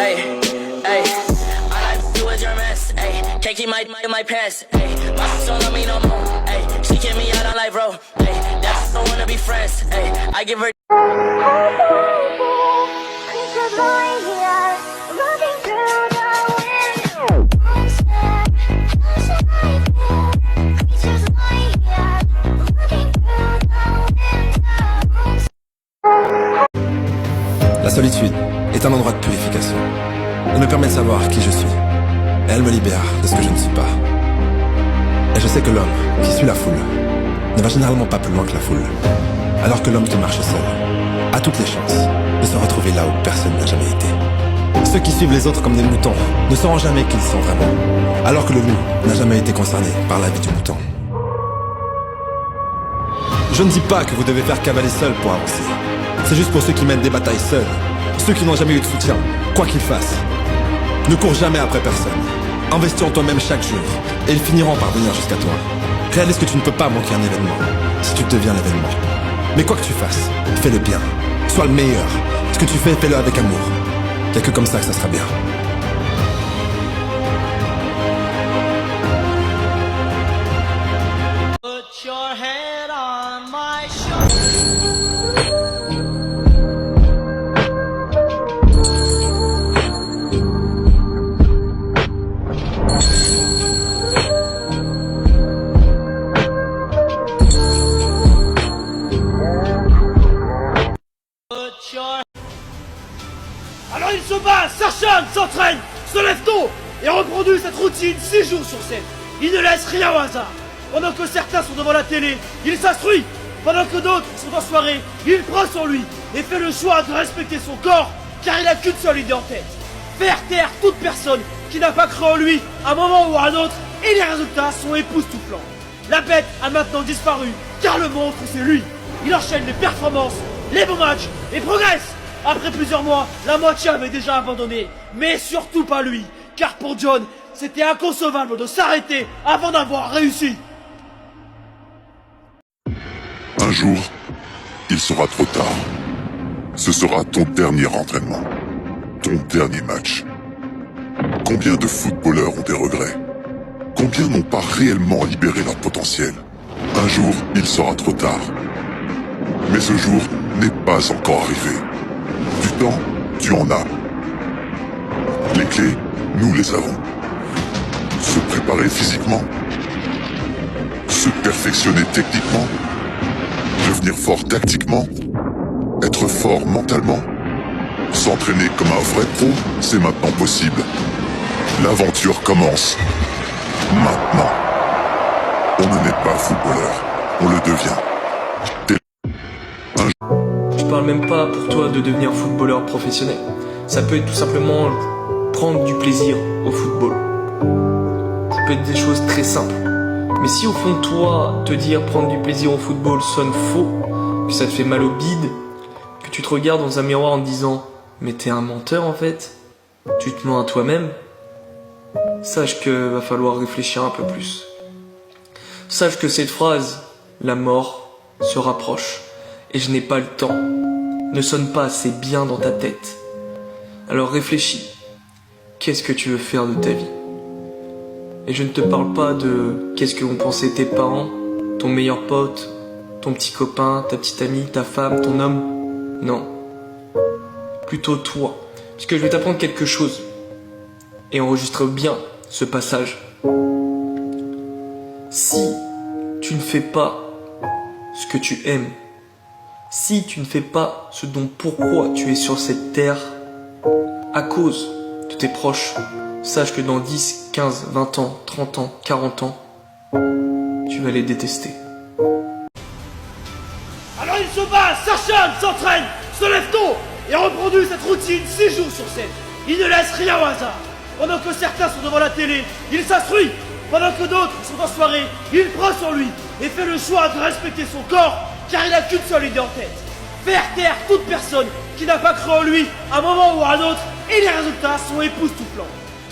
Hey, hey. All I do is your mess. Hey, can't keep my pants. Hey, my sister don't love me no more. Hey, she kick me out on life, bro. Hey, that's don't wanna be friends. Hey, I give her. La solitude est un endroit de purification. Elle me permet de savoir qui je suis. Et elle me libère de ce que je ne suis pas. Et je sais que l'homme qui suit la foule ne va généralement pas plus loin que la foule. Alors que l'homme qui marche seul a toutes les chances de se retrouver là où personne n'a jamais été. Ceux qui suivent les autres comme des moutons ne sauront jamais qui ils sont vraiment. Alors que le loup n'a jamais été concerné par la vie du mouton. Je ne dis pas que vous devez faire cavaler seul pour avancer. C'est juste pour ceux qui mènent des batailles seuls. Ceux qui n'ont jamais eu de soutien, quoi qu'ils fassent. Ne cours jamais après personne. Investis en toi-même chaque jour, et ils finiront par venir jusqu'à toi. Réalise que tu ne peux pas manquer un événement, si tu deviens l'événement. Mais quoi que tu fasses, fais le bien. Sois le meilleur. Ce que tu fais, fais-le avec amour. Y'a que comme ça que ça sera bien. Put your head on my shoulder. Alors il se bat, s'acharne, s'entraîne, se lève tôt et reproduit cette routine 6 jours sur 7. Il ne laisse rien au hasard. Pendant que certains sont devant la télé, il s'instruit. Pendant que d'autres sont en soirée, il prend sur lui et fait le choix de respecter son corps car il n'a qu'une seule idée en tête. Faire taire toute personne qui n'a pas cru en lui à un moment ou à un autre et les résultats sont époustouflants. La bête a maintenant disparu car le monstre c'est lui. Il enchaîne les performances, les bons matchs et progresse. Après plusieurs mois, la moitié avait déjà abandonné. Mais surtout pas lui. Car pour John, c'était inconcevable de s'arrêter avant d'avoir réussi. Un jour, il sera trop tard. Ce sera ton dernier entraînement. Ton dernier match. Combien de footballeurs ont des regrets? Combien n'ont pas réellement libéré leur potentiel? Un jour, il sera trop tard. Mais ce jour n'est pas encore arrivé. Du temps, tu en as. Les clés, nous les avons. Se préparer physiquement. Se perfectionner techniquement. Devenir fort tactiquement. Être fort mentalement. S'entraîner comme un vrai pro, c'est maintenant possible. L'aventure commence. Maintenant. On ne n'est pas footballeur, on le devient. Je parle même pas pour toi de devenir footballeur professionnel. Ça peut être tout simplement prendre du plaisir au football. Ça peut être des choses très simples. Mais si au fond de toi, te dire prendre du plaisir au football sonne faux, que ça te fait mal au bide, que tu te regardes dans un miroir en te disant « mais t'es un menteur en fait », tu te mens à toi-même, sache que va falloir réfléchir un peu plus. Sache que cette phrase « la mort se rapproche » et je n'ai pas le temps, ne sonne pas assez bien dans ta tête. Alors réfléchis, qu'est-ce que tu veux faire de ta vie? Et je ne te parle pas de qu'est-ce que vont penser tes parents, ton meilleur pote, ton petit copain, ta petite amie, ta femme, ton homme. Non. Plutôt toi. Puisque je vais t'apprendre quelque chose. Et enregistre bien ce passage. Si tu ne fais pas ce que tu aimes, si tu ne fais pas ce dont pourquoi tu es sur cette terre, à cause de tes proches, sache que dans 10, 15, 20 ans, 30 ans, 40 ans, tu vas les détester. Alors il se bat, s'acharne, s'entraîne, se lève tôt et reproduit cette routine 6 jours sur 7. Il ne laisse rien au hasard. Pendant que certains sont devant la télé, il s'instruit. Pendant que d'autres sont en soirée, il prend sur lui et fait le choix de respecter son corps car il n'a qu'une seule idée en tête. Faire taire toute personne qui n'a pas cru en lui à un moment ou à un autre et les résultats sont époustouflants.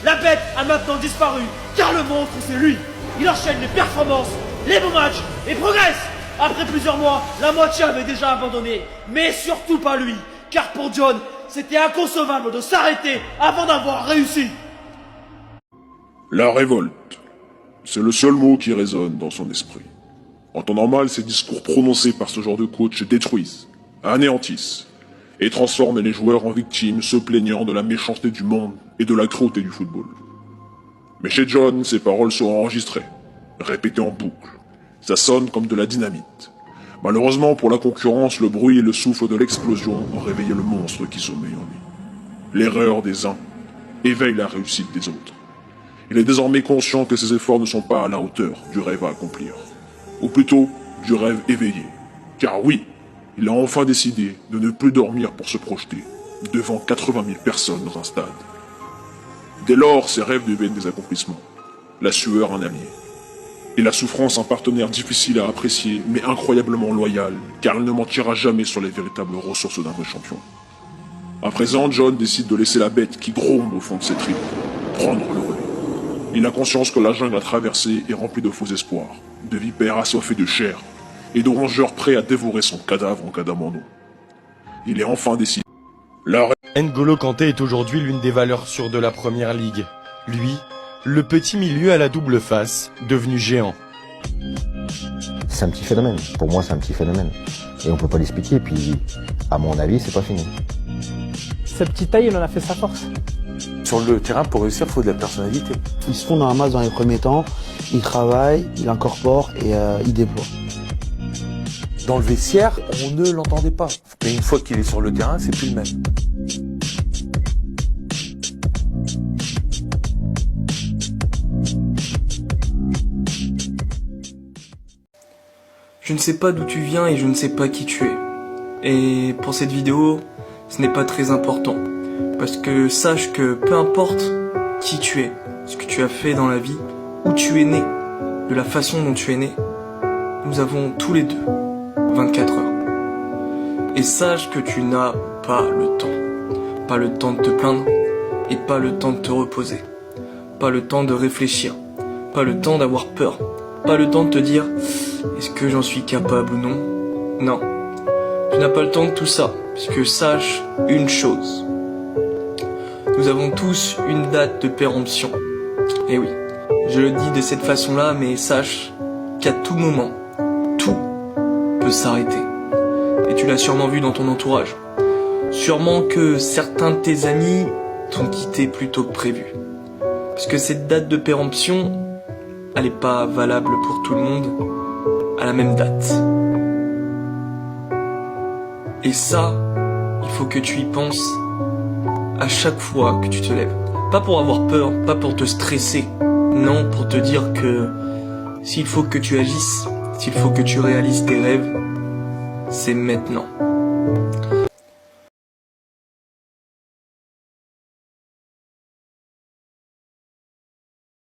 La bête a maintenant disparu car le monstre c'est lui. Il enchaîne les performances, les bons matchs et progresse. Après plusieurs mois, la moitié avait déjà abandonné. Mais surtout pas lui, car pour John, C'était inconcevable de s'arrêter avant d'avoir réussi. La révolte. C'est le seul mot qui résonne dans son esprit. En temps normal, ces discours prononcés par ce genre de coach détruisent, anéantissent, et transforment les joueurs en victimes se plaignant de la méchanceté du monde et de la cruauté du football. Mais chez John, ces paroles sont enregistrées, répétées en boucle. Ça sonne comme de la dynamite. Malheureusement pour la concurrence, le bruit et le souffle de l'explosion ont réveillé le monstre qui sommeille en lui. L'erreur des uns éveille la réussite des autres. Il est désormais conscient que ses efforts ne sont pas à la hauteur du rêve à accomplir. Ou plutôt, du rêve éveillé. Car oui, il a enfin décidé de ne plus dormir pour se projeter devant 80 000 personnes dans un stade. Dès lors, ses rêves deviennent des accomplissements. La sueur un allié. Et la souffrance un partenaire difficile à apprécier, mais incroyablement loyal, car il ne mentira jamais sur les véritables ressources d'un vrai champion. À présent, John décide de laisser la bête qui gronde au fond de ses tripes prendre le relais. Il a conscience que la jungle à traverser est remplie de faux espoirs, de vipères assoiffées de chair, et de rongeurs prêts à dévorer son cadavre en cas d'abandon. Il est enfin décidé. N'Golo Kanté est aujourd'hui l'une des valeurs sûres de la première ligue. Lui, le petit milieu à la double face, devenu géant. C'est un petit phénomène. Pour moi, c'est un petit phénomène. Et on peut pas l'expliquer. Puis, à mon avis, c'est pas fini. Sa petite taille, il en a fait sa force. Sur le terrain, pour réussir, il faut de la personnalité. Il se fond dans la masse dans les premiers temps, il travaille, il incorpore et il déploie. Dans le vestiaire, on ne l'entendait pas. Mais une fois qu'il est sur le terrain, c'est plus le même. Je ne sais pas d'où tu viens et je ne sais pas qui tu es. Et pour cette vidéo, ce n'est pas très important. Parce que sache que peu importe qui tu es, ce que tu as fait dans la vie, où tu es né, de la façon dont tu es né, nous avons tous les deux 24 heures. Et sache que tu n'as pas le temps. Pas le temps de te plaindre et pas le temps de te reposer. Pas le temps de réfléchir. Pas le temps d'avoir peur. Pas le temps de te dire « Est-ce que j'en suis capable ou non ?» Non. Tu n'as pas le temps de tout ça. Puisque sache une chose. Nous avons tous une date de péremption. Et oui, je le dis de cette façon-là, mais sache qu'à tout moment, tout peut s'arrêter. Et tu l'as sûrement vu dans ton entourage. Sûrement que certains de tes amis t'ont quitté plus tôt que prévu. Parce que cette date de péremption, elle n'est pas valable pour tout le monde à la même date. Et ça, il faut que tu y penses à chaque fois que tu te lèves. Pas pour avoir peur, pas pour te stresser. Non, pour te dire que s'il faut que tu agisses, s'il faut que tu réalises tes rêves, c'est maintenant.